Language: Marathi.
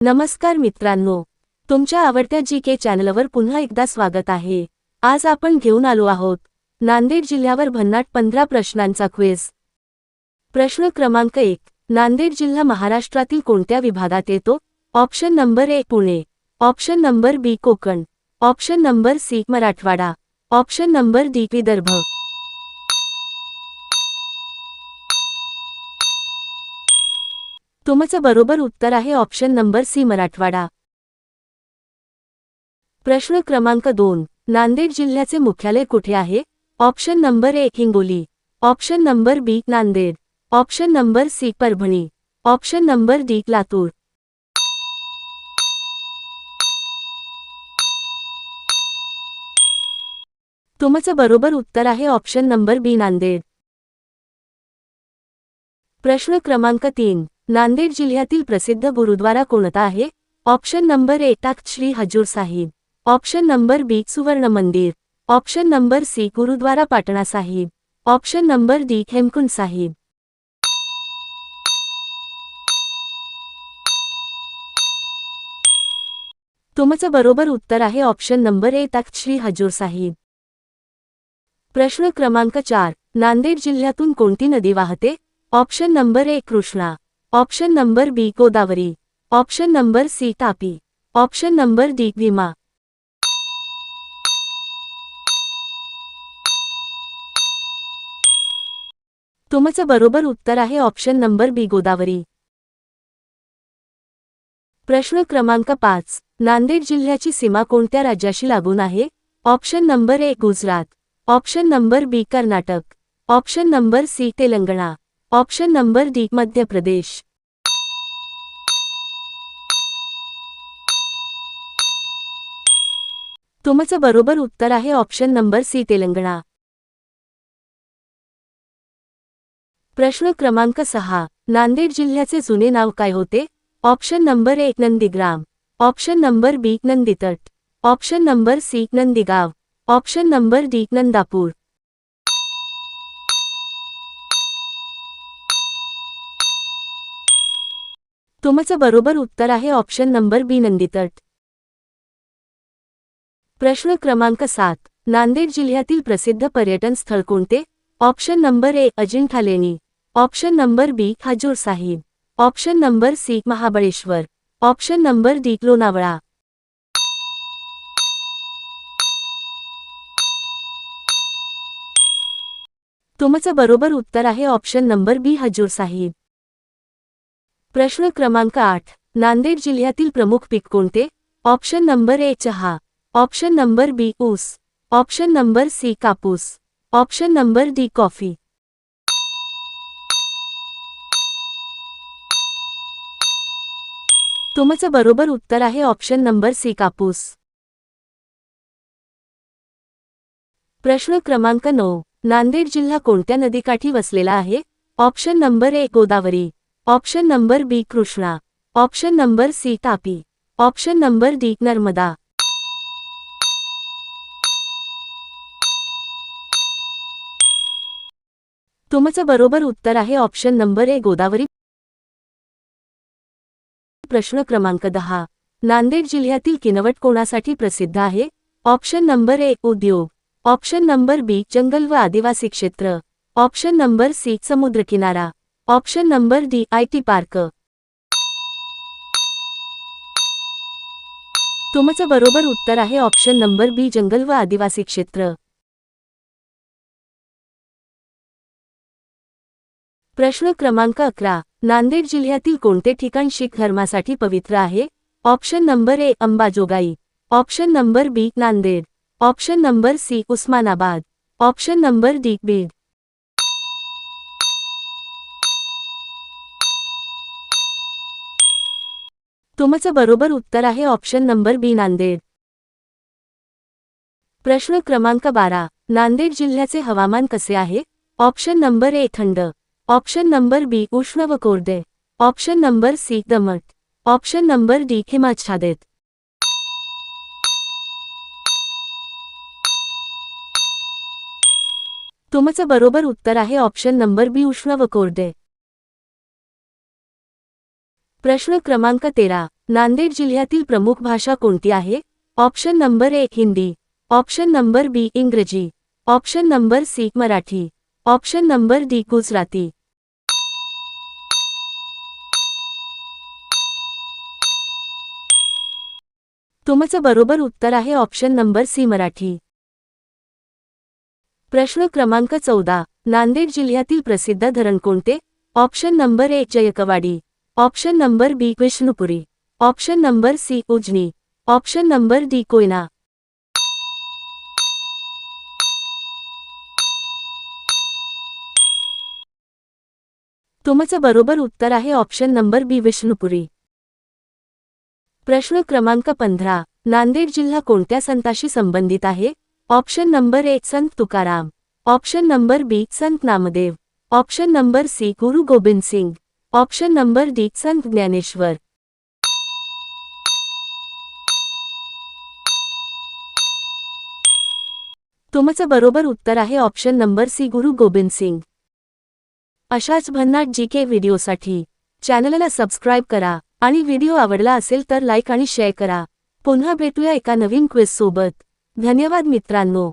नमस्कार मित्रांनो, तुमच्या आवडत्या जी.के. चॅनलवर पुन्हा एकदा स्वागत आहे। आज आपण घेऊन आलो आहोत नांदेड जिल्ह्यावर भन्नाट 15 प्रश्नांचा क्विज। प्रश्न क्रमांक 1, नांदेड जिल्हा महाराष्ट्रातील कोणत्या विभागात येतो? Option number A Pune, option number B Konkan, option number C Marathwada, option number D Vidarbha. तुमचं बरोबर उत्तर आहे ऑप्शन नंबर सी मराठवाडा। प्रश्न क्रमांक 2, नांदेड जिल्ह्याचे मुख्यालय कुठे आहे? Option number A Hingoli, option number B Nanded, option number C Parbhani, option number D Latur. तुमचं बरोबर उत्तर आहे ऑप्शन नंबर बी नांदेड। प्रश्न क्रमांक 3, नांदेड जिल्ह्यातील प्रसिद्ध गुरुद्वारा कोणता आहे? Option number A Takht Shri Hazur Sahib, option number B Suvarna Mandir, option number C Gurudwara Patna Sahib, option number D Hemkund Sahib. तुमचं बरोबर उत्तर आहे option number A Takht Shri Hazur Sahib. प्रश्न क्रमांक 4, नांदेड जिल्ह्यातून कोणती नदी वाहते? Option number A Krishna, option number B Godavari, option number C Tapi, option number D Bhima. तुमचं बरोबर उत्तर आहे ऑप्शन नंबर बी गोदावरी। प्रश्न क्रमांक 5, नांदेड जिल्ह्याची सीमा कोणत्या राज्याशी लागून आहे? Option number A Gujarat, option number B Karnataka, option number C Telangana, option number D Madhya Pradesh. तुमचं बरोबर उत्तर आहे ऑप्शन नंबर सी तेलंगणा। प्रश्न क्रमांक 6, नांदेड जिल्ह्याचे जुने नाव काय होते? Option number A Nandigram, option number B Nanditat, option number C Nandigaon, option number D Nandapur. तुमचं बरोबर उत्तर आहे ऑप्शन नंबर बी नंदीतट। प्रश्न क्रमांक 7, नांदेड जिल्ह्यातील प्रसिद्ध पर्यटन स्थळ कोणते? ऑप्शन नंबर ए अजिंठा लेणी, option number B Hazur Sahib, option number C Mahabaleshwar, option number D Lonavala. तुमचं बरोबर उत्तर आहे option number B Hazur Sahib. प्रश्न क्रमांक 8, नांदेड जिल्ह्यातील प्रमुख पीक कोणते? ऑप्शन नंबर ए चहा, ऑप्शन नंबर बी ऊस, ऑप्शन नंबर सी कापूस, ऑप्शन नंबर डी कॉफी। तुमचं बरोबर उत्तर आहे ऑप्शन नंबर सी कापूस। प्रश्न क्रमांक 9, नांदेड जिल्हा कोणत्या नदीकाठी वसलेला आहे? Option number A Godavari, option number B Krishna, option number C Tapi, option number D Narmada. तुमचं बरोबर उत्तर आहे ऑप्शन नंबर ए गोदावरी। प्रश्न क्रमांक 10, नांदेड जिल्ह्यातील किनवट कोणासाठी प्रसिद्ध आहे? ऑप्शन नंबर ए उद्योग, ऑप्शन नंबर बी जंगल व आदिवासी क्षेत्र, ऑप्शन नंबर सी समुद्रकिनारा, option number D IT park. तुमचं बरोबर उत्तर आहे ऑप्शन नंबर बी जंगल व आदिवासी क्षेत्र। प्रश्न क्रमांक 11, नांदेड जिल्ह्यातील कोणते ठिकाण शीख धर्मासाठी पवित्र आहे? Option number A Ambajogai, option number B Nanded, option number C Osmanabad, option number D Beed. तुमचं बरोबर उत्तर आहे ऑप्शन नंबर बी नांदेड। प्रश्न क्रमांक 12, नांदेड जिल्ह्याचे हवामान कसे आहे? ऑप्शन नंबर ए थंड, ऑप्शन नंबर बी उष्ण व कोरडे, ऑप्शन नंबर सी दमट, ऑप्शन नंबर डी हिमाच्छादित। तुमचं बरोबर उत्तर आहे ऑप्शन नंबर बी उष्ण व कोरडे। प्रश्न क्रमांक 13, नांदेड जिल्ह्यातील प्रमुख भाषा कोणती आहे? Option number 1 Hindi, option number B Ingraji, option number C Marathi, option number D Gujarati. तुमचं बरोबर उत्तर आहे ऑप्शन नंबर सी मराठी. प्रश्न क्रमांक 14. नांदेड जिल्ह्यातील प्रसिद्ध धरण कोणते? Option number 1 Jayakwadi, option number B Vishnupuri, option number C Ujani, option number D Koyna. तुमचं बरोबर उत्तर आहे ऑप्शन नंबर बी विष्णुपुरी. प्रश्न क्रमांक 15. नांदेड जिल्हा कोणत्या संताशी संबंधित आहे? ऑप्शन नंबर 1 संत तुकाराम, ऑप्शन नंबर बी संत Namdev, option number C Guru Gobind Singh, option number D Sant Dnyaneshwar. तुमचं बरोबर उत्तर आहे option number C Guru Gobind Singh. अशाच भन्नाट जीके व्हिडिओसाठी चॅनलला सबस्क्राईब करा आणि व्हिडिओ आवडला असेल तर लाईक आणि शेअर करा. पुन्हा भेटूया एका नवीन क्विज सोबत. धन्यवाद मित्रांनो.